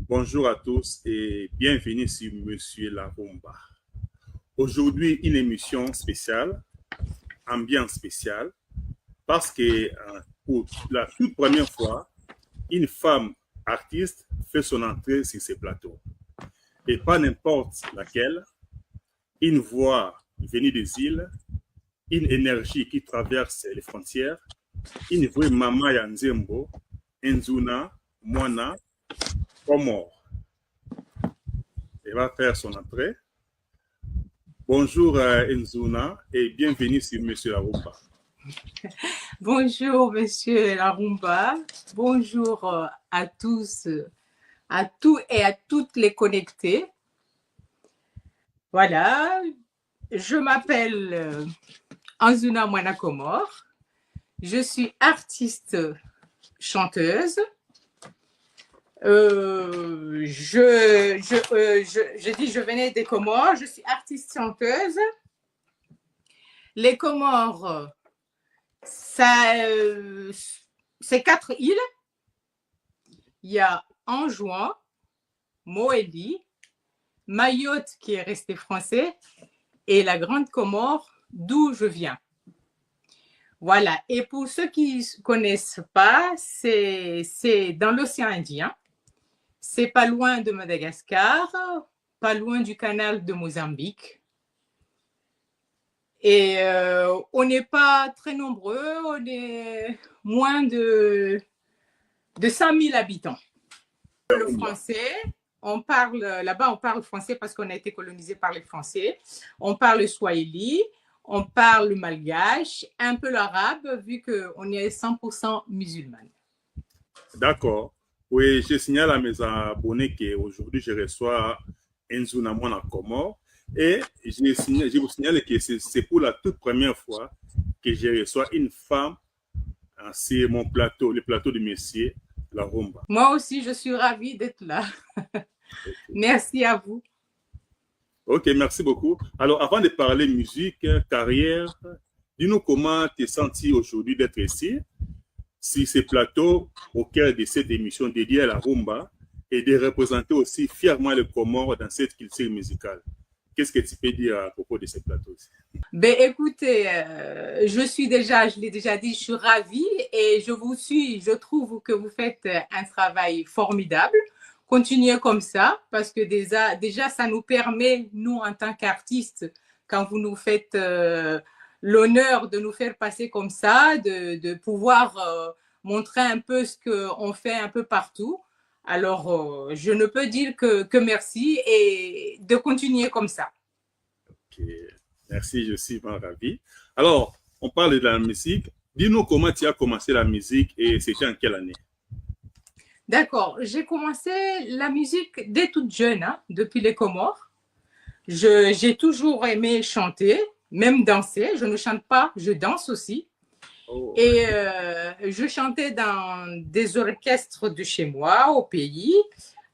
Bonjour à tous et bienvenue sur Monsieur Larumba. Aujourd'hui, une émission spéciale, ambiance spéciale, parce que pour la toute première fois, une femme artiste fait son entrée sur ces plateaux. Et pas n'importe laquelle, une voix venue des îles, une énergie qui traverse les frontières, une vraie Mama Yanzembo, Nzuna, Moana, Komor. Elle va faire son entrée. Bonjour Nzuna et bienvenue sur Monsieur Larumba. Bonjour Monsieur Larumba, bonjour à tous, à tous et à toutes les connectés. Voilà, je m'appelle Nzuna Moana Komor, je suis artiste chanteuse. Je venais des Comores, je suis artiste chanteuse. Les Comores, c'est 4 îles. Il y a Anjouan, Moélie, Mayotte qui est resté français et la Grande Comore d'où je viens. Voilà, et pour ceux qui ne connaissent pas, c'est dans l'océan Indien. C'est pas loin de Madagascar, pas loin du canal de Mozambique. Et on n'est pas très nombreux, on est moins de 100 000 habitants. Le français, on parle, là-bas on parle français parce qu'on a été colonisé par les Français. On parle le swahili, on parle le malgache, un peu l'arabe vu qu'on est 100% musulmane. D'accord. Oui, je signale à mes abonnés qu'aujourd'hui, je reçois Nzuna Moana Komor et je vous signale que c'est pour la toute première fois que je reçois une femme sur mon plateau, le plateau de Monsieur Larumba. Moi aussi, je suis ravie d'être là. Okay. Merci à vous. Ok, merci beaucoup. Alors, avant de parler musique, carrière, dis-nous comment tu es senti aujourd'hui d'être ici, sur ce plateau, au cœur de cette émission dédiée à la rumba, et de représenter aussi fièrement le Comore dans cette culture musicale. Qu'est-ce que tu peux dire à propos de ce plateau aussi? Ben, écoutez, je l'ai déjà dit, je suis ravie et je vous suis, je trouve que vous faites un travail formidable. Continuez comme ça, parce que déjà ça nous permet, nous, en tant qu'artistes, quand vous nous faites l'honneur de nous faire passer comme ça, de pouvoir montrer un peu ce qu'on fait un peu partout. Alors, je ne peux dire que merci et de continuer comme ça. Ok, merci, je suis vraiment ravi. Alors, on parle de la musique. Dis-nous comment tu as commencé la musique et c'était en quelle année? D'accord, j'ai commencé la musique dès toute jeune, hein, depuis les Comores. J'ai toujours aimé chanter, même danser. Je ne chante pas, je danse aussi. Oh. Et je chantais dans des orchestres de chez moi, au pays.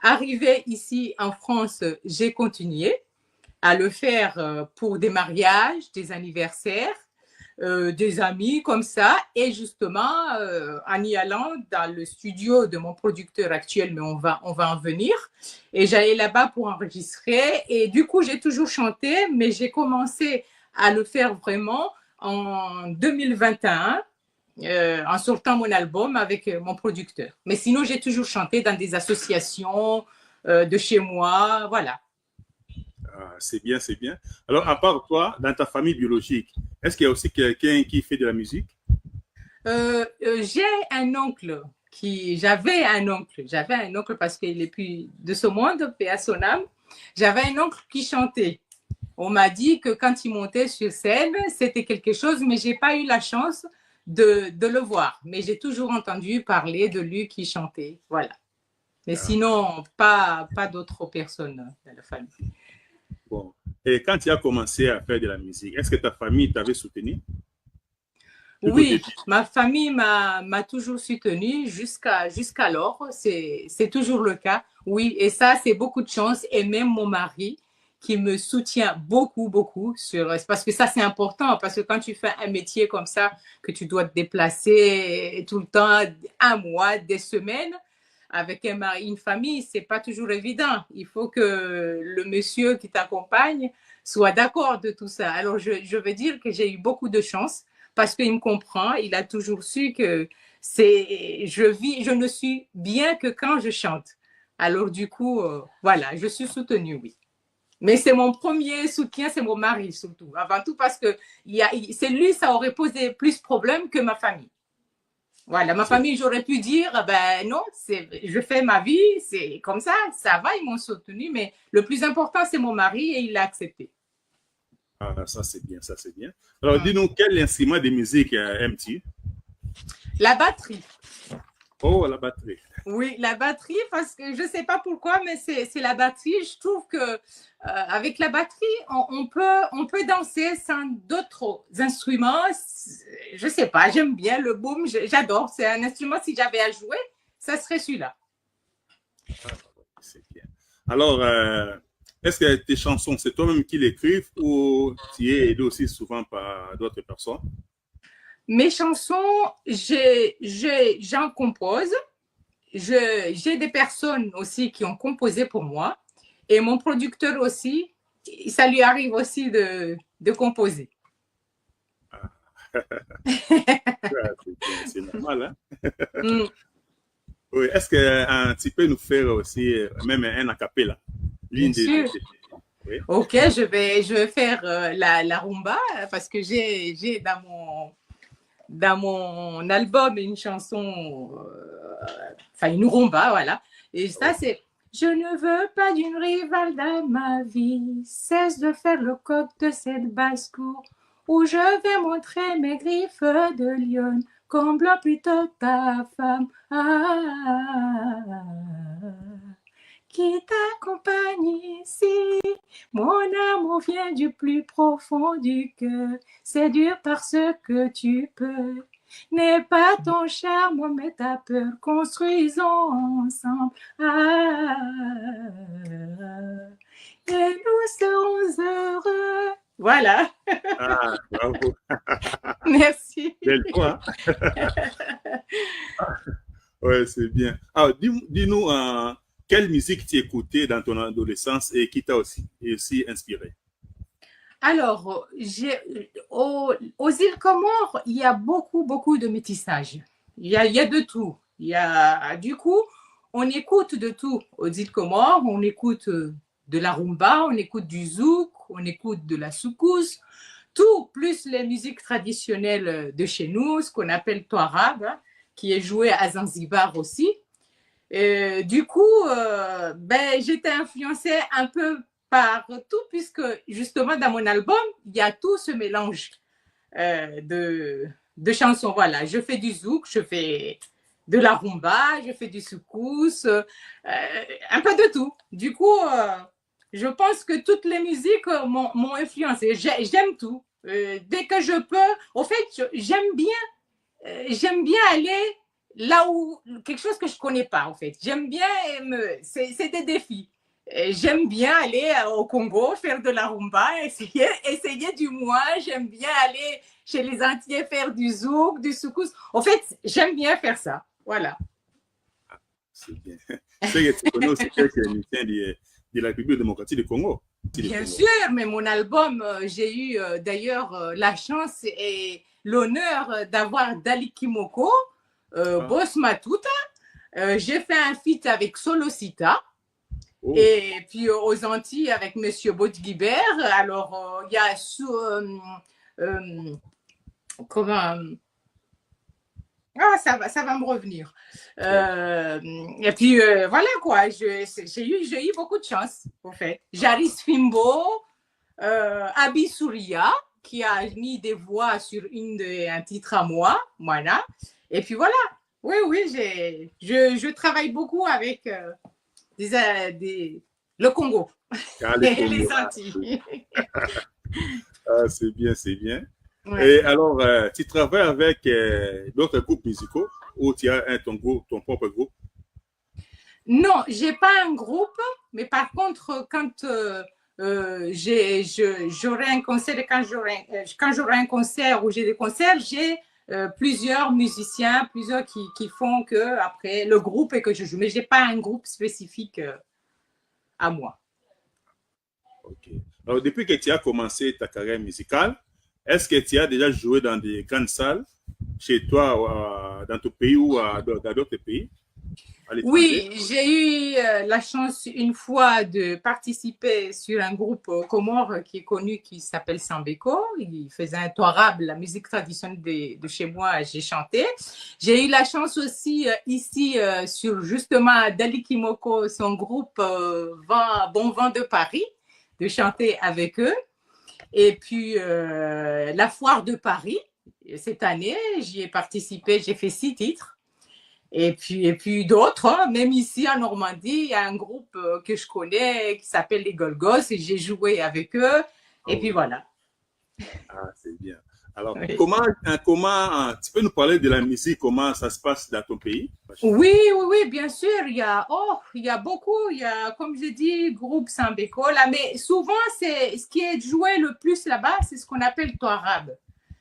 Arrivé ici en France, j'ai continué à le faire pour des mariages, des anniversaires. Des amis comme ça et justement en y allant dans le studio de mon producteur actuel, mais on va en venir, et j'allais là-bas pour enregistrer et du coup j'ai toujours chanté, mais j'ai commencé à le faire vraiment en 2021 en sortant mon album avec mon producteur, mais sinon j'ai toujours chanté dans des associations de chez moi, voilà. Ah, c'est bien, c'est bien. Alors, à part toi, dans ta famille biologique, est-ce qu'il y a aussi quelqu'un qui fait de la musique? J'ai un oncle j'avais un oncle parce qu'il est plus de ce monde, paix à son âme. J'avais un oncle qui chantait. On m'a dit que quand il montait sur scène, c'était quelque chose, mais j'ai pas eu la chance de le voir. Mais j'ai toujours entendu parler de lui qui chantait, voilà. Mais sinon, pas d'autres personnes dans la famille. Bon. Et quand tu as commencé à faire de la musique, est-ce que ta famille t'avait soutenu? Oui, ma famille m'a toujours soutenue jusqu'alors. C'est toujours le cas. Oui, et ça, c'est beaucoup de chance. Et même mon mari qui me soutient beaucoup, beaucoup parce que ça, c'est important. Parce que quand tu fais un métier comme ça, que tu dois te déplacer tout le temps, un mois, des semaines, avec un mari, une famille, c'est pas toujours évident. Il faut que le monsieur qui t'accompagne soit d'accord de tout ça. Alors, je veux dire que j'ai eu beaucoup de chance parce qu'il me comprend. Il a toujours su que je ne suis bien que quand je chante. Alors, du coup, voilà, je suis soutenue, oui. Mais c'est mon premier soutien, c'est mon mari surtout. Avant tout parce que c'est lui, ça aurait posé plus de problèmes que ma famille. Voilà, ma famille, j'aurais pu dire, ben non, je fais ma vie, c'est comme ça va, ils m'ont soutenu, mais le plus important, c'est mon mari et il l'a accepté. Ah, ça c'est bien, ça c'est bien. Alors, dis-nous, quel instrument de musique aimes-tu? La batterie. Oh, la batterie. Oui, la batterie, parce que je ne sais pas pourquoi, mais c'est la batterie. Je trouve que avec la batterie, on peut danser sans d'autres instruments. Je ne sais pas, j'aime bien le boom, j'adore. C'est un instrument, si j'avais à jouer, ça serait celui-là. Ah, c'est bien. Alors, est-ce que tes chansons, c'est toi-même qui l'écrives ou tu es aidé aussi souvent par d'autres personnes? Mes chansons, j'en compose. J'ai des personnes aussi qui ont composé pour moi et mon producteur aussi, ça lui arrive aussi de composer. Ah. C'est normal, hein? Mm. Oui, est-ce que tu peux nous faire aussi même un acapella? Bien sûr. Oui. Ok, je vais faire la rumba parce que j'ai dans mon album une chanson, enfin une rumba, voilà. Et ça, c'est je ne veux pas d'une rivale dans ma vie, cesse de faire le coq de cette basse-cour où je vais montrer mes griffes de lion, comble plutôt ta femme. Qui t'accompagne ici. Mon amour vient du plus profond du cœur. C'est dur parce que tu peux. N'est pas ton charme, mais ta peur. Construisons ensemble. Et nous serons heureux. Voilà. Ah, bravo. Merci. Belle voix. Oui, c'est bien. Alors, dis-nous, quelle musique tu écoutais dans ton adolescence et qui t'a aussi inspiré? Alors, aux îles Comores, il y a beaucoup de métissage. Il y a de tout. Du coup, on écoute de tout aux îles Comores. On écoute de la rumba, on écoute du zouk, on écoute de la soukous, tout, plus les musiques traditionnelles de chez nous, ce qu'on appelle touareg, hein, qui est joué à Zanzibar aussi. Du coup, j'étais influencée un peu par tout, puisque justement dans mon album, il y a tout ce mélange de chansons. Voilà, je fais du zouk, je fais de la rumba, je fais du soukous, un peu de tout. Du coup, je pense que toutes les musiques m'ont influencée. J'aime tout. Dès que je peux, au fait, j'aime bien aller là où quelque chose que je connais pas en fait. J'aime bien c'est des défis. J'aime bien aller au Congo faire de la rumba, essayer du moins. J'aime bien aller chez les Antillais faire du zouk, du soukous. En fait, j'aime bien faire ça. Voilà. C'est bien. C'est que tu connais aussi quelques musiciens de la République démocratique du Congo. Bien sûr, mais mon album, j'ai eu d'ailleurs la chance et l'honneur d'avoir Dali Kimoko, Boss Matuta. J'ai fait un feat avec Solosita. Oh. Et puis aux Antilles avec Monsieur Baudguibert. Alors, il y a comment ça va me revenir. Et puis voilà quoi, j'ai eu beaucoup de chance en fait. Jaris Fimbo, Abi Souria qui a mis des voix sur un titre à moi, voilà. Et puis voilà. Oui, je travaille beaucoup avec le Congo et les Antilles. Ah, c'est bien, c'est bien. Ouais. Et alors, tu travailles avec d'autres groupes musicaux ou tu as ton propre groupe? Non, j'ai pas un groupe, mais par contre, quand j'aurai un concert, quand j'aurai un concert ou j'ai des concerts, j'ai plusieurs musiciens, plusieurs qui font que après le groupe et que je joue. Mais je n'ai pas un groupe spécifique à moi. Ok. Alors, depuis que tu as commencé ta carrière musicale, est-ce que tu as déjà joué dans des grandes salles chez toi, dans ton pays ou dans d'autres pays? Oui, j'ai eu la chance une fois de participer sur un groupe comore qui est connu, qui s'appelle Sambeko. Il faisait un touarab, la musique traditionnelle de chez moi, j'ai chanté. J'ai eu la chance aussi ici sur justement Dali Kimoko, son groupe Bon Vent de Paris, de chanter avec eux. Et puis la foire de Paris, cette année, j'y ai participé, j'ai fait 6 titres. Et puis d'autres, hein, même ici en Normandie, il y a un groupe que je connais qui s'appelle les Golgos et j'ai joué avec eux. Et puis voilà. Ah, c'est bien. Alors, Oui. comment tu peux nous parler de la musique, comment ça se passe dans ton pays? Oui, bien sûr. Il y a beaucoup. Il y a, comme je dis, groupe Sambeko là, mais souvent, c'est ce qui est joué le plus là-bas, c'est ce qu'on appelle touarab.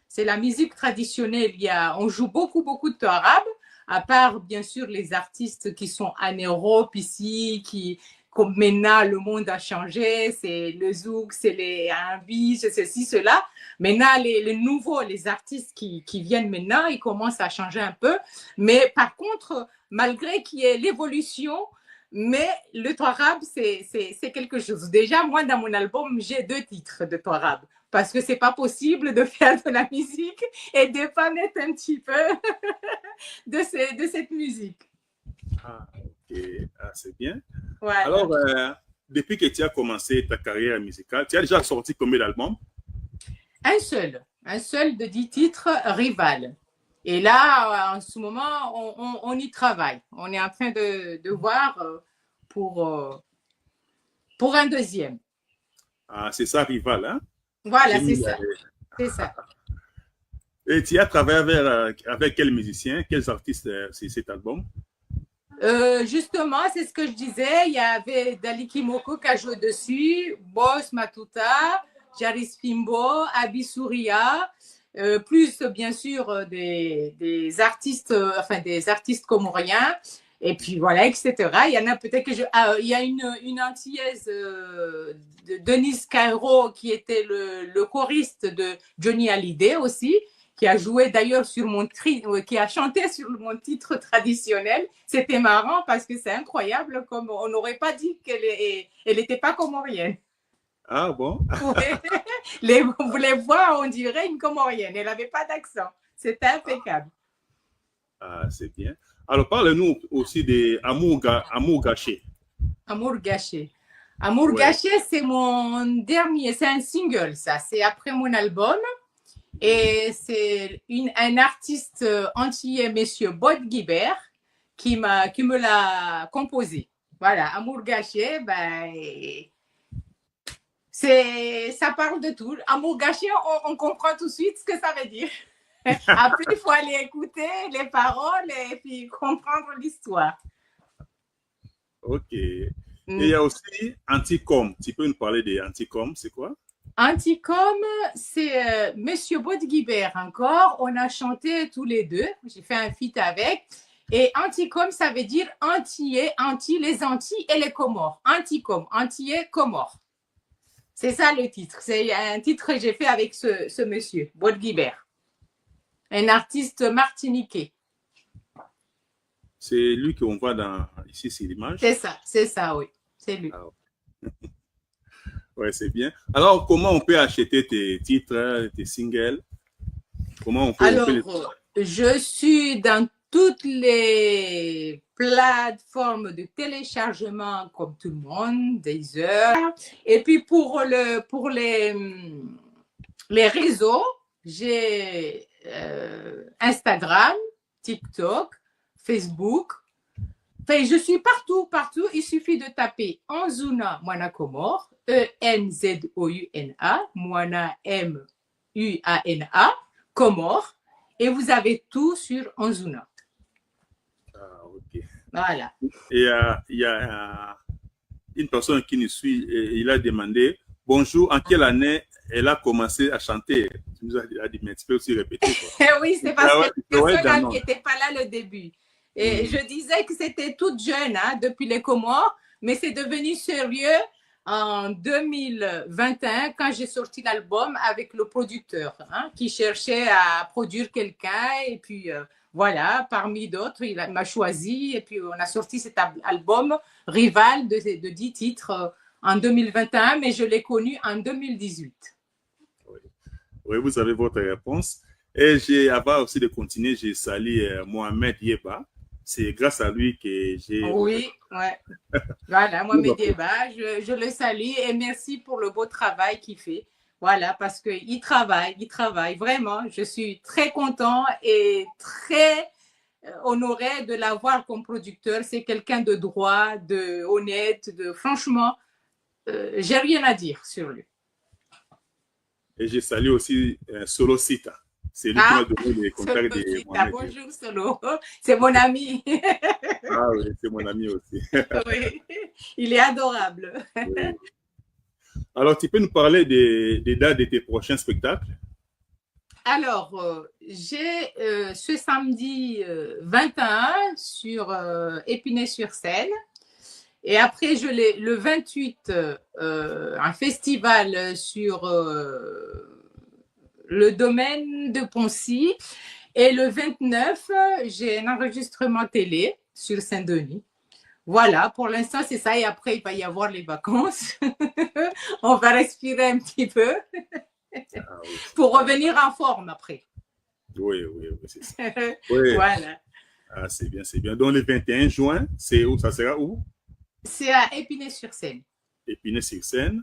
C'est la musique traditionnelle. On joue beaucoup de touarab. À part, bien sûr, les artistes qui sont en Europe ici, comme maintenant, le monde a changé, c'est le zouk, c'est les R&B, c'est ceci, cela. Maintenant, les nouveaux, les artistes qui viennent maintenant, ils commencent à changer un peu. Mais par contre, malgré qu'il y ait l'évolution, mais le touarab, c'est quelque chose. Déjà, moi, dans mon album, j'ai 2 titres de touarab. Parce que c'est pas possible de faire de la musique et de pas mettre un petit peu de cette musique. Ah, ok. Ah, c'est bien. Ouais. Alors, depuis que tu as commencé ta carrière musicale, tu as déjà sorti combien d'albums? Un seul de 10 titres, Rival. Et là, en ce moment, on y travaille. On est en train de voir pour un deuxième. Ah, c'est ça, Rival, hein? Voilà, c'est ça. C'est ça. Et tu as travaillé avec quels musiciens, quels artistes c'est cet album? Justement, c'est ce que je disais. Il y avait Dali Kimoko qui a joué dessus, Boss Matuta, Jaris Fimbo, Abi Souria, plus bien sûr des artistes, des artistes comoriens. Et puis voilà, etc. Il y en a peut-être que il y a une antillaise de Denise Cairo qui était le choriste de Johnny Hallyday aussi, qui a joué d'ailleurs qui a chanté sur mon titre traditionnel. C'était marrant parce que c'est incroyable, comme on n'aurait pas dit qu'elle n'était pas comorienne. Ah bon? Vous les voix, on dirait une comorienne. Elle n'avait pas d'accent. C'était impeccable. Ah, c'est bien. Alors, parle-nous aussi d'Amour gâché. Amour gâché. Amour gâché, c'est mon dernier, c'est un single, ça. C'est après mon album. Et c'est un artiste antillais, monsieur Bod Guibert, qui me l'a composé. Voilà, Amour gâché, ça parle de tout. Amour gâché, on comprend tout de suite ce que ça veut dire. Après, il faut aller écouter les paroles et puis comprendre l'histoire. Ok. Et il y a aussi Anticom. Tu peux nous parler des Anticom, c'est quoi? Anticom, c'est Monsieur Baudguibert encore. On a chanté tous les deux. J'ai fait un feat avec. Et Anticom, ça veut dire Antillais, les Antilles et les Comores. Anticom, Antillais, Comores. C'est ça le titre. C'est un titre que j'ai fait avec ce monsieur, Baudguibert. Un artiste martiniquais. C'est lui qu'on voit ici sur l'image. C'est ça, oui. C'est lui. Ah, ouais, c'est bien. Alors, comment on peut acheter tes titres, tes singles? Comment on peut... Alors, je suis dans toutes les plateformes de téléchargement comme tout le monde, Deezer. Et puis, pour les réseaux, j'ai Instagram, TikTok, Facebook. Enfin, je suis partout. Il suffit de taper Anzouna Moana Comore, E-N-Z-O-U-N-A, Moana M-U-A-N-A, Comore, et vous avez tout sur Anzouna. Ah, ok. Voilà. Et il y a une personne qui nous suit et il a demandé bonjour, en quelle année elle a commencé à chanter. Tu nous as dit, mais tu peux aussi répéter. Quoi. Oui, c'est parce que personne qui n'était pas là le début. Et je disais que c'était toute jeune, hein, depuis les Comores, mais c'est devenu sérieux en 2021 quand j'ai sorti l'album avec le producteur hein, qui cherchait à produire quelqu'un. Et puis voilà, parmi d'autres, il m'a choisi. Et puis on a sorti cet album Rival de 10 titres en 2021, mais je l'ai connu en 2018. Oui, vous avez votre réponse. Et avant aussi de continuer, j'ai salué Mohamed Yeba. C'est grâce à lui que j'ai... Oui, ouais. Voilà, Mohamed Yeba, je le salue et merci pour le beau travail qu'il fait. Voilà, parce qu'il travaille vraiment. Je suis très content et très honorée de l'avoir comme producteur. C'est quelqu'un de droit, de honnête, franchement, j'ai rien à dire sur lui. Et je salue aussi Solo Sita. C'est lui qui m'a donné les contacts de Mohamed. Bonjour Solo, c'est mon ami. Ah oui, c'est mon ami aussi. Oui, il est adorable. Oui. Alors, tu peux nous parler des dates de tes prochains spectacles? Alors, j'ai ce samedi 21 sur Épinay-sur-Seine. Et après, le 28, un festival sur le domaine de Poncy. Et le 29, j'ai un enregistrement télé sur Saint-Denis. Voilà, pour l'instant, c'est ça. Et après, il va y avoir les vacances. On va respirer un petit peu pour revenir en forme après. Oui, c'est ça. Oui. Voilà. Ah, c'est bien, c'est bien. Donc, le 21 juin, c'est où? Ça sera où? C'est à Épinay-sur-Seine. Épinay-sur-Seine.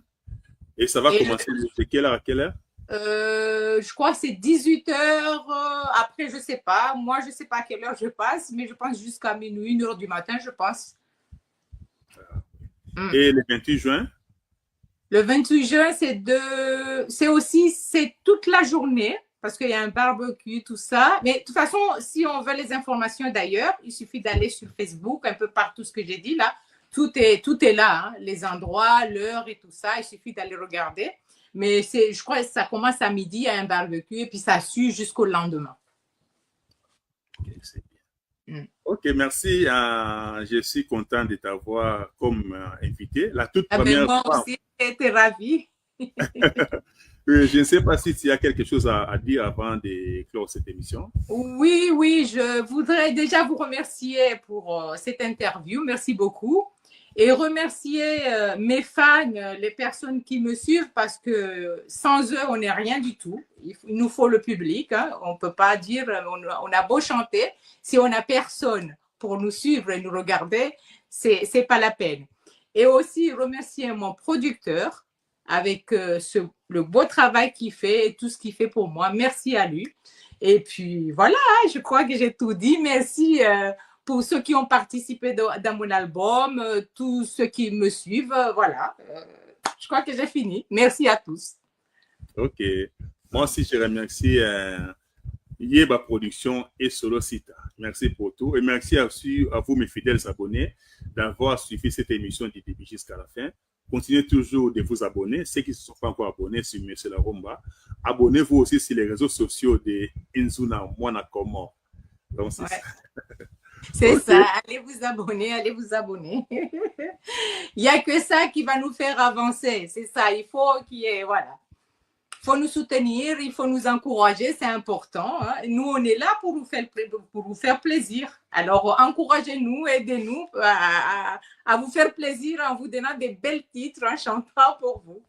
Et ça va commencer de quelle heure à quelle heure? Je crois que c'est 18h. Après, je ne sais pas. Moi, je ne sais pas à quelle heure je passe, mais je pense jusqu'à minuit, 1h du matin, je pense. Et le 28 juin? Le 28 juin, c'est toute la journée parce qu'il y a un barbecue, tout ça. Mais de toute façon, si on veut les informations d'ailleurs, il suffit d'aller sur Facebook, un peu partout ce que j'ai dit là. Tout est là, hein, les endroits, l'heure et tout ça. Il suffit d'aller regarder. Mais je crois que ça commence à midi, il y a un barbecue et puis ça suit jusqu'au lendemain. Ok, c'est bien. Ok, merci. Je suis content de t'avoir comme invité. La toute première moi fois. Moi aussi, j'étais ravie. Je ne sais pas si tu as quelque chose à dire avant de clore cette émission. Oui, je voudrais déjà vous remercier pour cette interview. Merci beaucoup. Et remercier mes fans, les personnes qui me suivent, parce que sans eux, on n'est rien du tout. Il nous faut le public. Hein. On ne peut pas dire, on a beau chanter, si on n'a personne pour nous suivre et nous regarder, c'est pas la peine. Et aussi remercier mon producteur avec le beau travail qu'il fait et tout ce qu'il fait pour moi. Merci à lui. Et puis voilà, je crois que j'ai tout dit. Merci pour ceux qui ont participé dans mon album, tous ceux qui me suivent. Voilà, je crois que j'ai fini. Merci à tous. Ok. Moi aussi, je remercie Yeba Production et Solo Sita. Merci pour tout. Et merci à vous, mes fidèles abonnés, d'avoir suivi cette émission du début jusqu'à la fin. Continuez toujours de vous abonner. Ceux qui ne se sont pas encore abonnés sur M. Larumba, abonnez-vous aussi sur les réseaux sociaux de Inzuna Mwana Comores. Donc, c'est ça. C'est okay. Ça, allez vous abonner. Il n'y a que ça qui va nous faire avancer. C'est ça, il faut qu'il y ait, voilà. Il faut nous soutenir, il faut nous encourager, c'est important. Hein. Nous, on est là pour vous faire plaisir. Alors, encouragez-nous, aidez-nous à vous faire plaisir en vous donnant des belles titres, en chantant pour vous.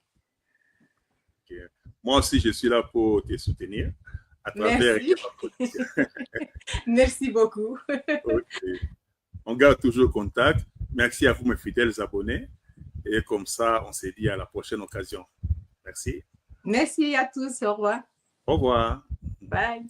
Okay. Moi aussi, je suis là pour te soutenir. À travers Merci. Merci beaucoup. Okay. On garde toujours contact. Merci à vous, mes fidèles abonnés. Et comme ça, on se dit à la prochaine occasion. Merci. Merci à tous. Au revoir. Au revoir. Bye.